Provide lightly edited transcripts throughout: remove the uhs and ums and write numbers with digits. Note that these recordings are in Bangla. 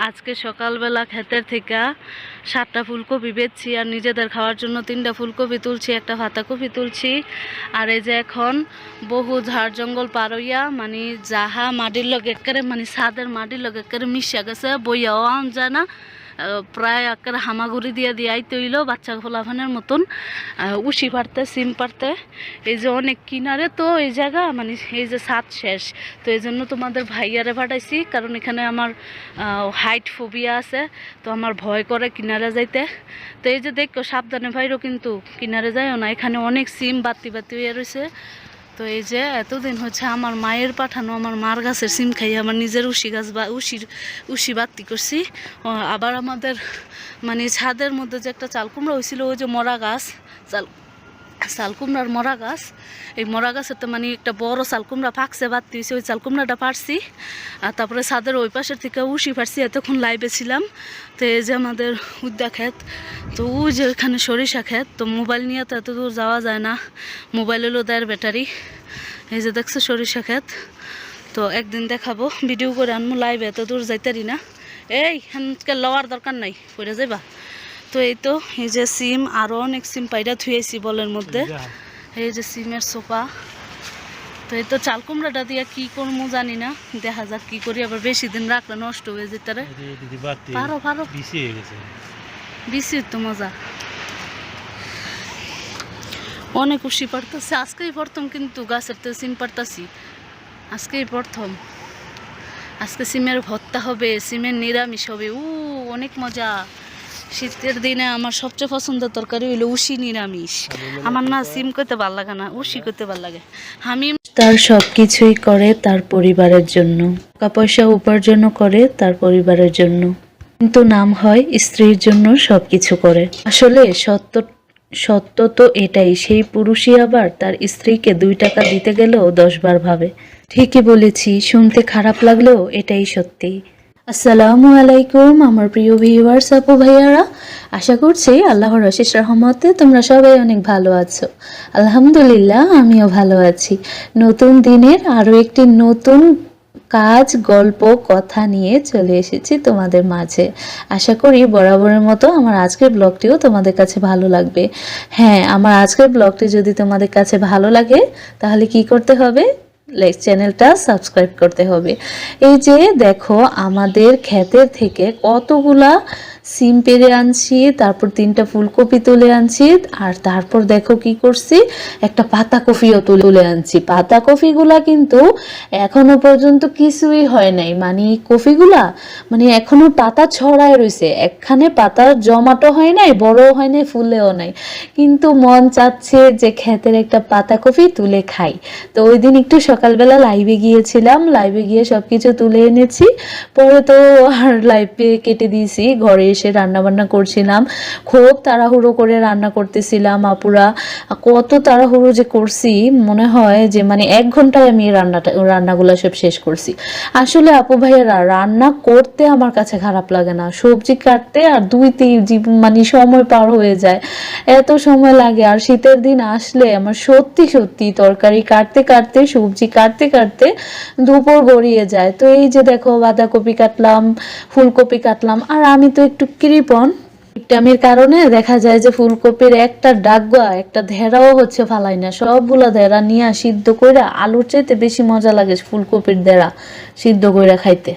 আজকে সকালবেলা ক্ষেতের থেকে 7টা ফুলকপি বেচছি আর নিজেদের খাওয়ার জন্য 3টা ফুলকপি তুলছি, একটা পাতাকপি তুলছি। আর এই যে এখন বহু ঝাড় জঙ্গল পার হইয়া মানে যাহা মাটির লগে একেবারে মানে ছাদের মাটির লগে একেবারে মিশা গেছে, বইয়াও আন যায় না। প্রায় একেবারে হামাগুড়ি দিয়ে দিয়াইতে হইল বাচ্চা ফোলাফানের মতন। উশি পারতে সিম পারতে এই যে অনেক কিনারে তো এই জায়গা মানে এই যে ছাদ শেষ, তো এই জন্য তোমাদের ভাইয়ারে পাঠাইছি, কারণ এখানে আমার হাইট ফোবিয়া আছে, তো আমার ভয় করে কিনারে যাইতে। তো এই যে দেখো সাবধানে ভাইরও কিন্তু কিনারে যাইও না, এখানে অনেক সিম বাতি বাতি হয়ে রয়েছে। তো এই যে এতদিন হচ্ছে আমার মায়ের পাঠানো আমার মার গাছের সিম খাই আমার নিজের উশি গাছ বা উশি বাতি করছি। আবার আমাদের মানে ছাদের মধ্যে যে একটা চাল কুমড়া হয়েছিল, ওই যে মরা গাছ চাল কুমড়ার মরা গাছ, এই মরা গাছের মানে একটা বড় চাল কুমড়া পাকছে বাতি হয়েছে, ওই চাল কুমড়াটা পারছি। আর তারপরে ছাদের ওই পাশের থেকে উশি পারছি, এতক্ষণ লাইভে ছিলাম। তো এই যে আমাদের উদ্যা ক্ষেত, তো ওই যে এখানে সরিষা ক্ষেত, তো মোবাইল নিয়ে তো এত দূর যাওয়া যায় না, মোবাইল হলো দেয় ব্যাটারি। এই যে দেখছো সরিষা ক্ষেত, তো একদিন দেখাবো ভিডিও করে আনবো, লাইভে এত দূর যাইতারি না। এই হ্যাঁ লওয়ার দরকার নাই, পড়ে যাইবা। তো এই তো এই যে সিম, আরও অনেক সিম পাইরা থুয়েছি বলের মধ্যে, এই যে সিমের সোপা। তো এই তো চাল কুমড়াটা দিয়ে কি করবো জানি না, দেখা যাক কি করি, আবার বেশি দিন রাখলে নষ্ট হয়ে যেতে পারো পারো বেশি তো মজা। অনেক খুশি পারতেছে, আজকেই প্রথম কিন্তু গাছের তো সিম পারতাছি, আজকেই প্রথম। আজকে সিমের ভর্তা হবে, সিমের নিরামিষ হবে, অনেক মজা। শীতের দিনে আমার সবচেয়ে পছন্দের তরকারি হইলো উশি নিরামিষ। আমার না সিম করতে ভাল লাগে না, উশি করতে ভাল লাগে। আমি তার সবকিছুই করে তার পরিবারের জন্য, টাকা পয়সা উপার্জন করে তার পরিবারের জন্য, কিন্তু নাম হয় স্ত্রীর জন্য সবকিছু করে। আসলে সত্য তো এটাই, সেই পুরুষই আবার তার স্ত্রীকে 2 টাকা দিতে গেলেও 10 বার ভাবে। ঠিকই বলেছি, শুনতে খারাপ লাগলেও এটাই সত্যি। আসসালামু আলাইকুম আমার প্রিয় ভিউয়ার্স আপু ভাইয়ারা, আশা করছি আল্লাহর অশেষ রহমতে তোমরা সবাই অনেক ভালো আছো। আলহামদুলিল্লাহ আমিও ভালো আছি। নতুন দিনের আরও একটি নতুন কাজ, গল্প, কথা নিয়ে চলে এসেছি তোমাদের মাঝে। আশা করি বরাবরের মতো আমার আজকের ব্লগটিও তোমাদের কাছে ভালো লাগবে। হ্যাঁ, আমার আজকের ব্লগটি যদি তোমাদের কাছে ভালো লাগে তাহলে কি করতে হবে, চ্যানেলটা সাবস্ক্রাইব করতে হবে। এই যে দেখো আমাদের ক্ষেতের থেকে কতগুলা সিম পেড়ে আনছি, তারপর 3টা ফুলকপি তুলে আনছি, আর তারপর দেখো কি করছি, একটা পাতাকপিও তুলে আনছি। পাতাকপিগুলা কিন্তু এখনো পর্যন্ত কিছুই হয় নাই, মানে কপিগুলা মানে এখনো পাতা ছড়ায় রয়েছে, একখানে পাতা জমাটো হয় নাই, বড়ও হয় নাই, ফুলেও নাই, কিন্তু মন চাচ্ছে যে ক্ষেতের একটা পাতাকপি তুলে খাই। তো ওই দিন একটু সকালবেলা লাইভে গিয়েছিলাম, লাইভে গিয়ে সবকিছু তুলে এনেছি, পরে তো আর লাইভে কেটে দিয়েছি, ঘরে এসে রান্না বান্না করছিলাম, খুব তাড়াহুড়ো করে রান্না করতেছিলাম আপুরা, কত তাড়াহুড়ো যে করছি, মনে হয় যে মানে 1 ঘন্টায় আমি রান্নাগুলো সব শেষ করছি। আসলে আপু ভাইয়েরা রান্না করতে আমার কাছে খারাপ লাগে না, সবজি কাটতে আর 2-3 মানে সময় পার হয়ে যায়, এত সময় লাগে। আর শীতের দিন আসলে আমার সত্যি সত্যি তরকারি কাটতে কাটতে, সবজি কাটতে কাটতে দুপুর গড়িয়ে যায়। তো এই যে দেখো বাঁধাকপি কাটলাম, ফুলকপি কাটলাম, আর আমি তো একটু কৃপণ, ভিটামিনের কারণে দেখা যায় যে ফুলকপির একটা ডাগা, একটা ধেরাও হচ্ছে ফালাই না, সবগুলা ধেরা নিয়ে সিদ্ধ কইরা, আলুর চাইতে বেশি মজা লাগে ফুলকপির ধেরা সিদ্ধ কইরা খাইতে।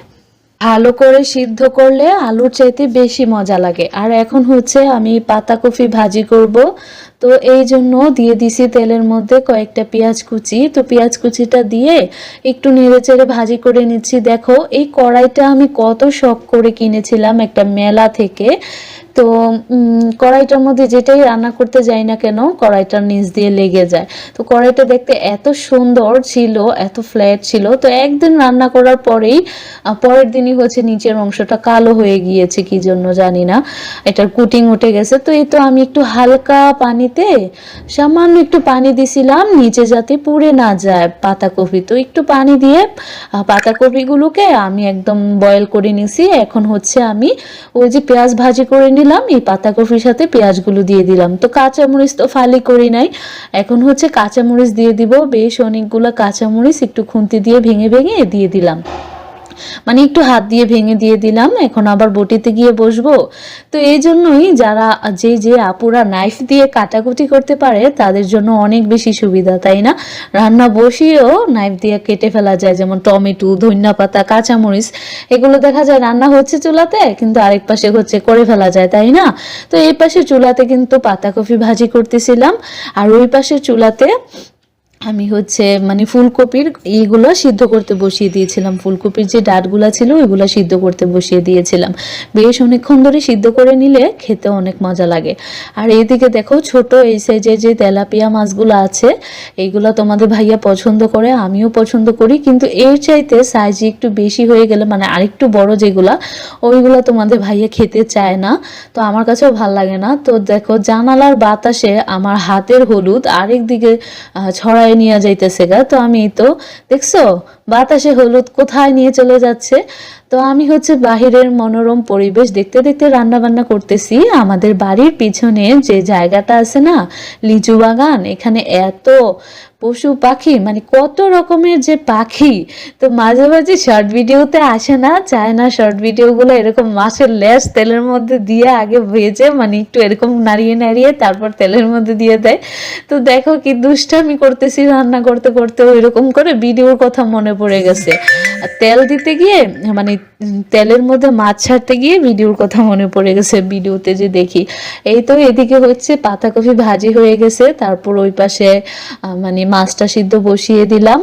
ভালো করে সিদ্ধ করলে আলুর চাইতে বেশি মজা লাগে। আর এখন হচ্ছে আমি পাতাকপি ভাজি করব, তো এই জন্য দিয়ে দিছি তেলের মধ্যে কয়েকটা পেঁয়াজ কুচি। তো পেঁয়াজ কুচিটা দিয়ে একটু নেড়ে চেড়ে ভাজি করে নিচ্ছি। দেখো এই কড়াইটা আমি কত শখ করে কিনেছিলাম একটা মেলা থেকে। তো কড়াইটার মধ্যে যেটাই রান্না করতে যাই না কেন কড়াইটার নিচ দিয়ে লেগে যায়। তো কড়াইটা দেখতে এত সুন্দর ছিল, এত ফ্ল্যাট ছিল, তো একদিন রান্না করার পরেই পরের দিনই হচ্ছে নিচের অংশটা কালো হয়ে গিয়েছে, কি জন্য জানি না, এটার কুটিং উঠে গেছে। তো এই তো আমি একটু হালকা পানিতে সামান্য একটু পানি দিছিলাম নিচে যাতে পুড়ে না যায় পাতাকপি, তো একটু পানি দিয়ে পাতাকপিগুলোকে আমি একদম বয়েল করে নিছি। এখন হচ্ছে আমি ওই যে পেঁয়াজ ভাজি করে নিলাম, এই পাতাকপির সাথে পেঁয়াজগুলো দিয়ে দিলাম। তো কাঁচামরিচ তো ফালি করি নাই, এখন হচ্ছে কাঁচামরিচ দিয়ে দিব, বেশ অনেকগুলো কাঁচামরিচ একটু খুন্তি দিয়ে ভেঙে ভেঙে দিয়ে দিলাম। মানে একটু হাত দিয়ে ভেঙে দিয়ে দিলাম, এখন আবার বটিতে গিয়ে বসবো। তো এই জন্যই যারা যে আপুরা নাইফ দিয়ে কাটাকুটি করতে পারে তাদের জন্য অনেক বেশি সুবিধা, তাই না? রান্না বসিয়েও নাইফ দিয়ে কেটে ফেলা যায়, যেমন টমেটো, ধনিয়া পাতা, কাঁচামরিচ, এগুলো দেখা যায় রান্না হচ্ছে চুলাতে কিন্তু আরেক পাশে হচ্ছে করে ফেলা যায়, তাই না? তো এই পাশে চুলাতে কিন্তু পাতাকপি ভাজি করতেছিলাম, আর ওই পাশে চুলাতে আমি হচ্ছে মানে ফুলকপির এইগুলো সিদ্ধ করতে বসিয়ে দিয়েছিলাম। ফুলকপির যে ডাঁটগুলো ছিল ওইগুলো সিদ্ধ করতে বসিয়ে দিয়েছিলাম। বেশ অনেকক্ষণ ধরে সিদ্ধ করে নিলে খেতে অনেক মজা লাগে। আর এইদিকে দেখো ছোট এই সাইজের যে তেলাপিয়া মাছগুলো আছে এইগুলো তোমাদের ভাইয়া পছন্দ করে, আমিও পছন্দ করি, কিন্তু এর চাইতে সাইজ একটু বেশি হয়ে গেলে মানে আরেকটু বড় যেগুলা ওইগুলো তোমাদের ভাইয়া খেতে চায় না, তো আমার কাছেও ভাল লাগে না। তো দেখো জানালার বাতাসে আমার হাতের হলুদ আরেক দিকে ছড়ায় নিয়ে যাইতেছে গা। তো আমি তো দেখছো বাতাসে হলুদ কোথায় নিয়ে চলে যাচ্ছে। তো আমি হচ্ছে বাহিরের মনোরম পরিবেশ দেখতে দেখতে রান্না বান্না করতেছি। আমাদের বাড়ির পিছনে যে জায়গাটা আছে না, লিচু বাগান, এখানে এত পশু পাখি, মানে কত রকমের যে পাখি। তো মাঝে মাঝে শর্ট ভিডিওতে আসে না, চায় না শর্ট ভিডিওগুলো এরকম মাছের লেজ তেলের মধ্যে দিয়ে আগে ভেজে মানে একটু এরকম নাড়িয়ে নাড়িয়ে তারপর তেলের মধ্যে দিয়ে দেয়। তো দেখো কি দুষ্টামি করতেছি রান্না করতে করতে, ওইরকম করে ভিডিওর কথা মনে পড়ে গেছে। আর তেল দিতে গিয়ে মানে তেলের মধ্যে মাছ ছাড়তে গিয়ে ভিডিওর কথা মনে পড়ে গেছে, ভিডিওতে যে দেখি। এই তো এদিকে হচ্ছে পাতাকপি ভাজি হয়ে গেছে, তারপর ওই পাশে মানে মাছটা সিদ্ধ বসিয়ে দিলাম,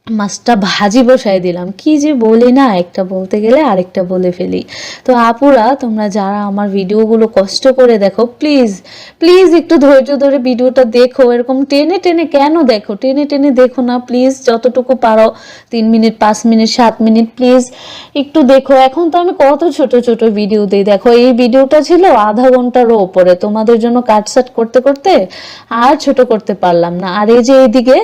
মাছটা ভাজি বসাই দিলাম। কি যে বলি না, একটা বলতে গেলে আরেকটা বলে ফেলি। তো আপুরা তোমরা যারা আমার ভিডিওগুলো কষ্ট করে দেখো, প্লিজ প্লিজ একটু ধৈর্য ধরে ভিডিওটা দেখো। এরকম টেনে টেনে কেন দেখো? টেনে টেনে দেখো না প্লিজ, যতটুকু পারো 3 মিনিট 5 মিনিট 7 মিনিট প্লিজ একটু দেখো। এখন তো আমি কত ছোট ছোট ভিডিও দিই, দেখো এই ভিডিওটা ছিল আধা ঘন্টারও উপরে, তোমাদের জন্য কাটসাট করতে করতে আর ছোট করতে পারলাম না। আর এই যে এইদিকে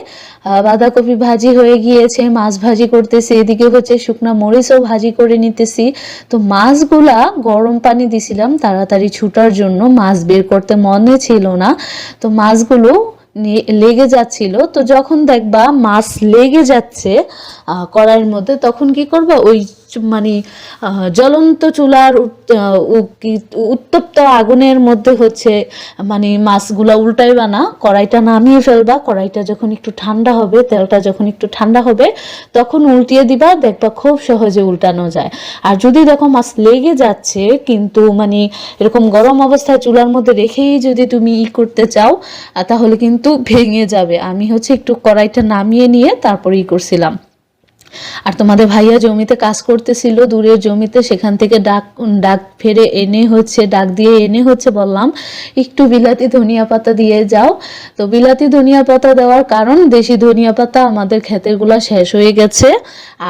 বাঁধাকপি ভাজি হয়ে গিয়েছে, মাছ ভাজি করতেছি, এদিকে হচ্ছে শুকনা মরিচও ভাজি করে নিতেছি। তো মাছগুলা গরম পানি দিছিলাম তাড়াতাড়ি ছুটার জন্য, মাছ বের করতে মনে ছিল না, তো মাছগুলো লেগে যাচ্ছিল। তো যখন দেখবা মাছ লেগে যাচ্ছে কড়াইয়ের মধ্যে, তখন কি করবা, ওই মানে জ্বলন্ত চুলার উত্তপ্ত আগুনের মধ্যে হচ্ছে মানে মাছগুলা উল্টাইবা না, কড়াইটা নামিয়ে ফেলবা। কড়াইটা যখন একটু ঠান্ডা হবে, তেলটা যখন একটু ঠান্ডা হবে তখন উল্টিয়ে দিবা, দেখবা খুব সহজে উল্টানো যায়। আর যদি দেখো মাছ লেগে যাচ্ছে কিন্তু মানে এরকম গরম অবস্থায় চুলার মধ্যে রেখেই যদি তুমি করতে চাও তাহলে কিন্তু ভেঙে যাবে। আমি হচ্ছে একটু কড়াইটা নামিয়ে নিয়ে তারপর করছিলাম। আর তোমাদের ভাইয়া জমিতে কাজ করতেছিল দূরের জমিতে, সেখান থেকে ডাক ফেরে এনে হচ্ছে, ডাক দিয়ে এনে হচ্ছে বললাম একটু বিলাতি ধনিয়া পাতা দিয়ে যাও। তো বিলাতি ধনিয়া পাতা দেওয়ার কারণ দেশি ধনিয়া পাতা আমাদের ক্ষেতের গুলা শেষ হয়ে গেছে,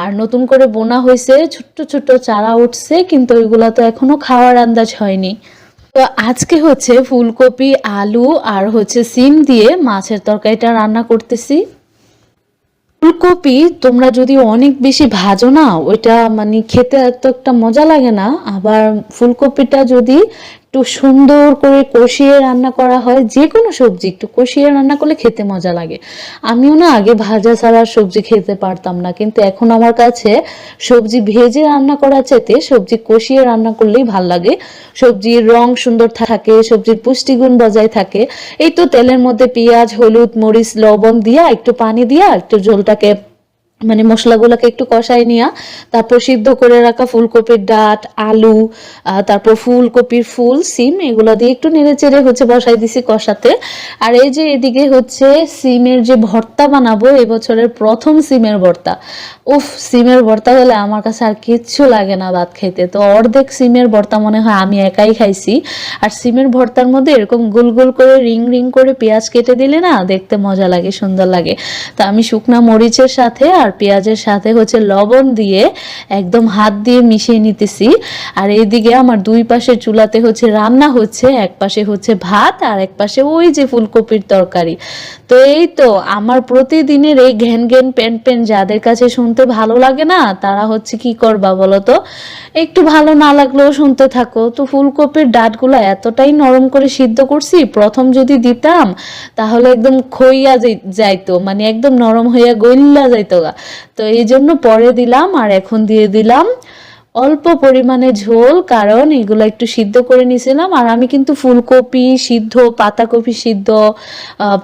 আর নতুন করে বোনা হয়েছে, ছোট্ট ছোট্ট চারা উঠছে, কিন্তু ওইগুলা তো এখনো খাওয়ার আন্দাজ হয়নি। তো আজকে হচ্ছে ফুলকপি, আলু আর হচ্ছে সিম দিয়ে মাছের তরকারিটা রান্না করতেছি। ফুলকপি তোমরা যদি অনেক বেশি ভাজো না, ওইটা মানে খেতে এত একটা মজা লাগে না। আবার ফুলকপিটা যদি একটু সুন্দর করে কষিয়ে রান্না করা হয়, যে কোনো সবজি একটু কষিয়ে রান্না করলে খেতে মজা লাগে। আমিও না আগে ভাজা ছাড়া সবজি খেতে পারতাম না, কিন্তু এখন আমার কাছে সবজি ভেজে রান্না করার চাইতে সবজি কষিয়ে রান্না করলেই ভাল লাগে। সবজির রং সুন্দর থাকে, সবজির পুষ্টিগুণ বজায় থাকে। এই তো তেলের মধ্যে পেঁয়াজ, হলুদ, মরিচ, লবণ দিয়া একটু পানি দিয়া একটু ঝোলটাকে মানে মশলাগুলোকে একটু কষাই নিয়া তারপর সিদ্ধ করে রাখা ফুলকপির ডাঁট, আলু, তারপর ফুলকপির ফুল, সিম, এগুলো দিয়ে একটু নেড়ে চেড়ে হচ্ছে বসাই দিছি কষাতে। আর এই যে এদিকে হচ্ছে সিমের যে ভর্তা বানাবো, এবছরের প্রথম সিমের ভর্তা। উফ, সিমের ভর্তা হলে আমার কাছে আর কিচ্ছু লাগে না ভাত খেতে। তো অর্ধেক সিমের ভর্তা মনে হয় আমি একাই খাইছি। আর সিমের ভর্তার মধ্যে এরকম গোল গোল করে রিং রিং করে পেঁয়াজ কেটে দিলে না দেখতে মজা লাগে, সুন্দর লাগে। তো আমি শুকনা মরিচের সাথে আর পেঁয়াজের সাথে হচ্ছে লবণ দিয়ে একদম হাত দিয়ে মিশিয়ে নিতেছি। আর এইদিকে আমার দুই পাশে চুলাতে হচ্ছে রান্না হচ্ছে, এক পাশে হচ্ছে ভাত আর এক পাশে ওই যে ফুলকপির তরকারি। তো এই তো আমার প্রতিদিনের এই ঘ্যান ঘ্যান প্যান প্যান যাদের কাছে শুনতে শুনতে ভালো লাগে না, তারা হচ্ছে কি করবা বলো তো, একটু ভালো না লাগলেও শুনতে থাকো। তো ফুলকপির ডাঁটগুলো এতটাই নরম করে সিদ্ধ করছি, প্রথম যদি দিতাম তাহলে একদম খইয়া যাইতো, মানে একদম নরম হইয়া গইল্লা যাইতো গা। তো এই জন্য পরে দিলাম, আর এখন দিয়ে দিলাম অল্প পরিমাণে ঝোল, কারণ এগুলো একটু সিদ্ধ করে নিয়েছিলাম। আর আমি কিন্তু ফুলকপি সিদ্ধ, পাতাকপি সিদ্ধ,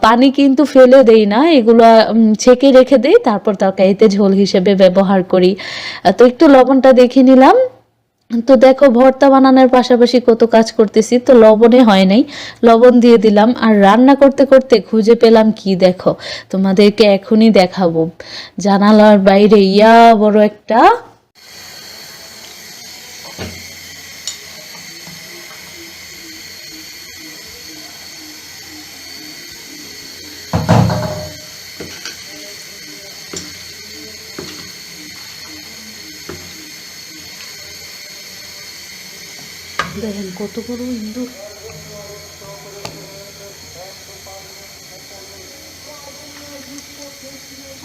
পানি কিন্তু ফেলে দেই না, এগুলো ছেঁকে রেখে দেই, তারপর তরকারিতে ঝোল হিসেবে ব্যবহার করি। তো একটু লবণটা দেখে নিলাম। তো দেখো ভর্তা বানানোর পাশাপাশি কত কাজ করতেছি, তো লবণে হয় নাই, লবণ দিয়ে দিলাম। আর রান্না করতে করতে খুঁজে পেলাম কি দেখো, তোমাদেরকে এখনই দেখাবো। জানালার বাইরে ইয়া বড় একটা দেখেন কত বড় ইন্দুর।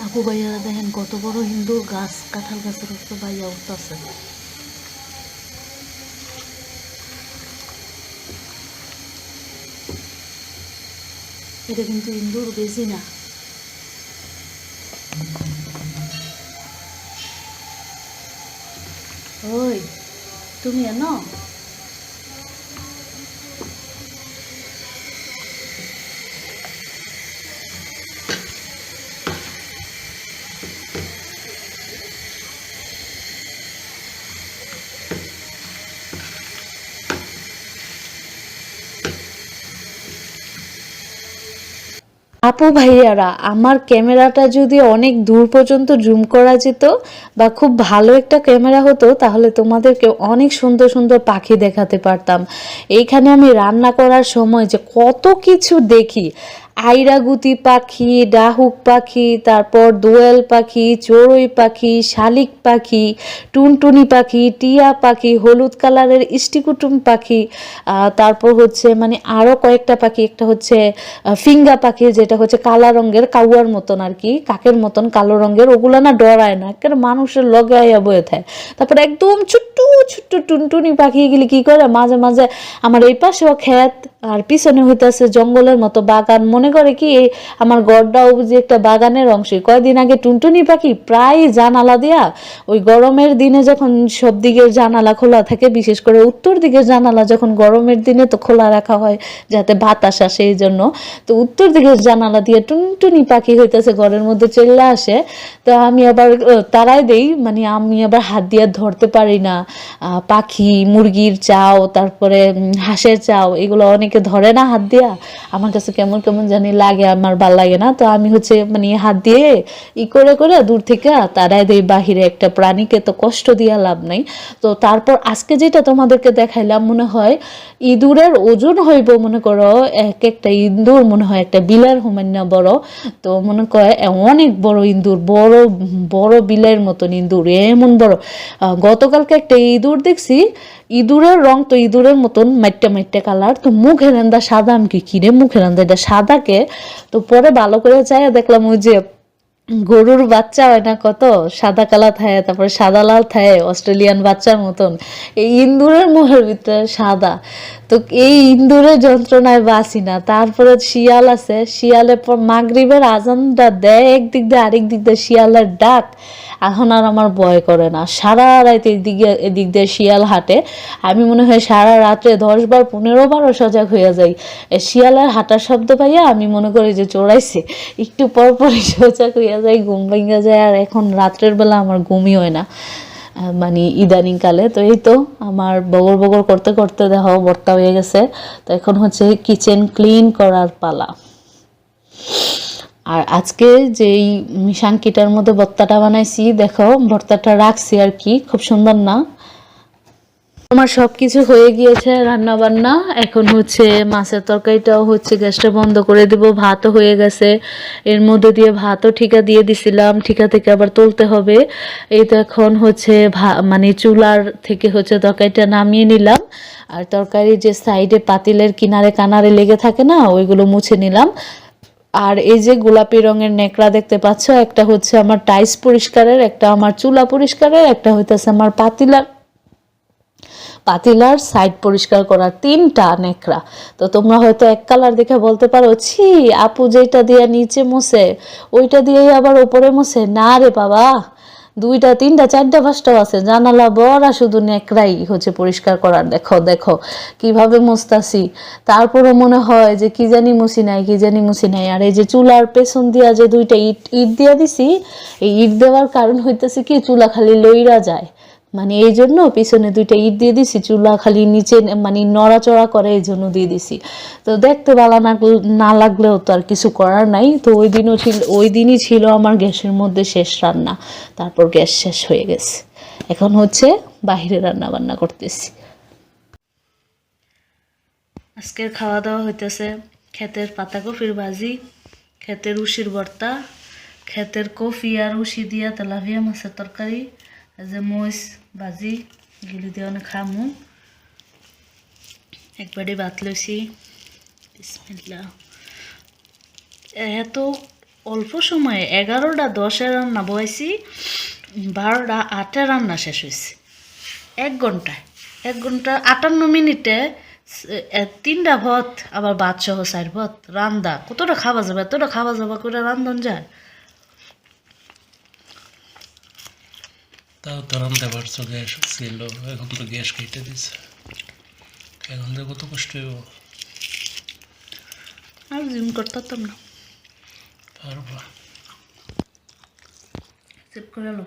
আপু ভাইয়ারা দেখেন কত বড় ইন্দুর, গাছ কাঁঠাল গাছের উপর ভাইয়া উঠতেছে। এটা কিন্তু ইন্দুর বেশি না। ওই তুমি এনো আপু ভাইয়ারা, আমার ক্যামেরাটা যদি অনেক দূর পর্যন্ত জুম করা যেত বা খুব ভালো একটা ক্যামেরা হতো, তাহলে তোমাদেরকে অনেক সুন্দর সুন্দর পাখি দেখাতে পারতাম। এইখানে আমি রান্না করার সময় যে কত কিছু দেখি, আইরাগুতি পাখি, ডাহুক পাখি, তারপর দোয়েল পাখি, চড়ুই পাখি, শালিক পাখি, টুনটুনি পাখি, টিয়া পাখি, হলুদ কালারের ইষ্টিকুটুম পাখি, তারপর হচ্ছে মানে আরও কয়েকটা পাখি, একটা হচ্ছে ফিঙ্গা পাখি, যেটা হচ্ছে কালা রঙের, কাউয়ার মতন আর কি, কাকের মতন কালো রঙের। ওগুলো না ডরায় না, কেন মানুষের লগে আইয়া বয়ে থাকে। তারপর একদম ছোট্ট ছোট্ট টুনটুনি পাখি এগুলি কি করে, মাঝে মাঝে আমার এই পাশেও ক্ষেত আর পিছনে হইতেছে জঙ্গলের মতো বাগান, মনে করে কি আমার গড়টাও যে একটা বাগানের অংশ। কয়েকদিন আগে টুনটুনি পাখি প্রায় জানালা দিয়া, ওই গরমের দিনে যখন সব দিকের জানালা খোলা থাকে, বিশেষ করে উত্তর দিকের জানালা যখন গরমের দিনে তো খোলা রাখা হয় যাতে বাতাস আসে, এই জন্য তো উত্তর দিকের জানালা দিয়ে টুনটুনি পাখি হইতেছে ঘরের মধ্যে চলে আসে। তো আমি আবার তারাই দেই, মানে আমি আবার হাত দিয়ে ধরতে পারি না। পাখি, মুরগির চাও, তারপরে হাঁসের চাও, এগুলো অনেকে ধরে না হাত দিয়া, আমার কাছে কেমন কেমন জানি লাগে, আমার ভাল লাগে না। তো আমি হচ্ছে মানে হাত দিয়ে ই করে করে দূর থেকে তারাই দেই বাহিরে, একটা প্রাণীকে তো কষ্ট দিয়া লাভ নাই। তো তারপর আজকে যেটা তোমাদেরকে দেখাইলাম, মনে হয় ইঁদুরের ওজন হইব, মনে করো এক একটা ইঁদুর মনে হয় একটা বিলের সমান না বড়। তো মনে করে অনেক বড় ইঁদুর, বড় বড় বিলের মতন ইঁদুর, এমন বড়। গতকালকে একটা ইঁদুর দেখছি, ইঁদুরের রং তো ইঁদুরের মতন মাইট্টা মাইট্টা কালার, তো মুখের এন্দা সাদা। আমি কি কিরে মুখের এন্দা এটা সাদাকে? তো পরে ভালো করে চাইয়া দেখলাম ওই যে গরুর বাচ্চা হয় না কত সাদা কালা থাকে, তারপরে সাদা লাল থাকে, অস্ট্রেলিয়ান বাচ্চার মতন, এই ইন্দুরের মুখের ভিতরে সাদা। তো এই ইন্দুরের যন্ত্রণায় বাঁচি না। তারপরে শিয়াল আছে, শিয়ালের পর মাগরিবের আজানটা দেয় একদিক দিয়ে, আরেক দিক দিয়ে শিয়ালের ডাক, এখন আর আমার ভয় করে না। সারা রাত এদিক দিয়ে শিয়াল হাঁটে, আমি মনে হয় সারা রাত্রে 10 বার 15 বারও সজাগ হয়ে যাই। শিয়ালের হাঁটার শব্দ পাইয়া আমি মনে করি যে চোরাইছে, একটু পর পরই সজাগ হইয়া যায়, ঘুম ভেঙে যায়। আর এখন রাত্রের বেলা আমার ঘুমই হয় না, মানে ইদানিং কালে। তো এই তো আমার বগর বগর করতে করতে দেখো ভর্তা হয়ে গেছে। তো এখন হচ্ছে কিচেন ক্লিন করার পালা। আর আজকে যেই সাংকিটার মধ্যে ভর্তাটা বানাইছি, দেখো ভর্তাটা রাখছি আর কি, খুব সুন্দর না? আমার সবকিছু হয়ে গিয়েছে রান্না বান্না। এখন হচ্ছে মাছের তরকারিটাও হচ্ছে, গ্যাসটা বন্ধ করে দিব, ভাতও হয়ে গেছে, এর মধ্যে দিয়ে ভাতও ঠিকা দিয়ে দিছিলাম, ঠিকা থেকে আবার তুলতে হবে। এই তো এখন হচ্ছে মানে চুলার থেকে হচ্ছে তরকারিটা নামিয়ে নিলাম, আর তরকারি যে সাইডে পাতিলের কিনারে কানারে লেগে থাকে না, ওইগুলো মুছে নিলাম। আর এই যে গোলাপি রঙের নেকড়া দেখতে পাচ্ছ, একটা হচ্ছে আমার টাইস পরিষ্কারের, একটা আমার চুলা পরিষ্কারের, একটা হইতেছে আমার পাতিলার সাইড পরিষ্কার করার, 3টা নেকড়া। তো তোমরা হয়তো এক কালার দেখে বলতে পারো, ছি আপু যেটা দিয়ে নিচে মুছে ওইটা দিয়েই আবার উপরে মুছে। না রে বাবা, 2টা 3টা 4টা 5টাও আছে, জানালা বড়া শুধু নেকড়াই হচ্ছে পরিষ্কার করার। দেখো দেখো কিভাবে মুছতাছি, তারপরও মনে হয় যে কি জানি মুছি নাই। আর এই যে চুলার পেছন দিয়া যে 2টা ইট দিয়া দিছি, এই ইট দেওয়ার কারণ হইতেছে কি, চুলা খালি লইরা যায়, মানে এই জন্য পিছনে 2টা ইট দিয়ে দিছি, চুলা খালি নিচে মানে নড়াচড়া করে, এই জন্য দিয়ে দিছি। তো দেখতে ভালো না লাগলেও তো আর কিছু করার নাই। তো ওই দিনই ছিল আমার গ্যাসের মধ্যে শেষ রান্না, তারপর গ্যাস শেষ হয়ে গেছে, এখন হচ্ছে বাইরে রান্না বান্না করতেছি। আজকের খাওয়া দাওয়া হইতেছে ক্ষেতের পাতাকপির ভাজি, ক্ষেতের উশির ভর্তা, ক্ষেতের কফি আর উশি দিয়া তেলাপিয়া মাছের তরকারি, এই যে মরিচ ভাজি, গিলি দিয়ে অনেক খামু। একবারে ভাত লইছি, বিসমিল্লাহ। এত অল্প সময়ে 11টা 10-এ রান্না বয়েছি, 12টা 8-এ রান্না শেষ হয়েছে 1 ঘন্টায়। 1 ঘন্টা 58 মিনিটে 3টা ভাত, আবার ভাত সহ 4 ভাত রান্দা। কতটা খাওয়া যাবে, এতটা খাওয়া যাবে করে রান্ধন যায়? তাও তো রান্ধতে পারছো, গ্যাস ছিল, এখন তো গ্যাস কেটে দিছে, এখন তো কত কষ্ট হইব। আর জিম করতাম না, পারবা? সেভ করে লো।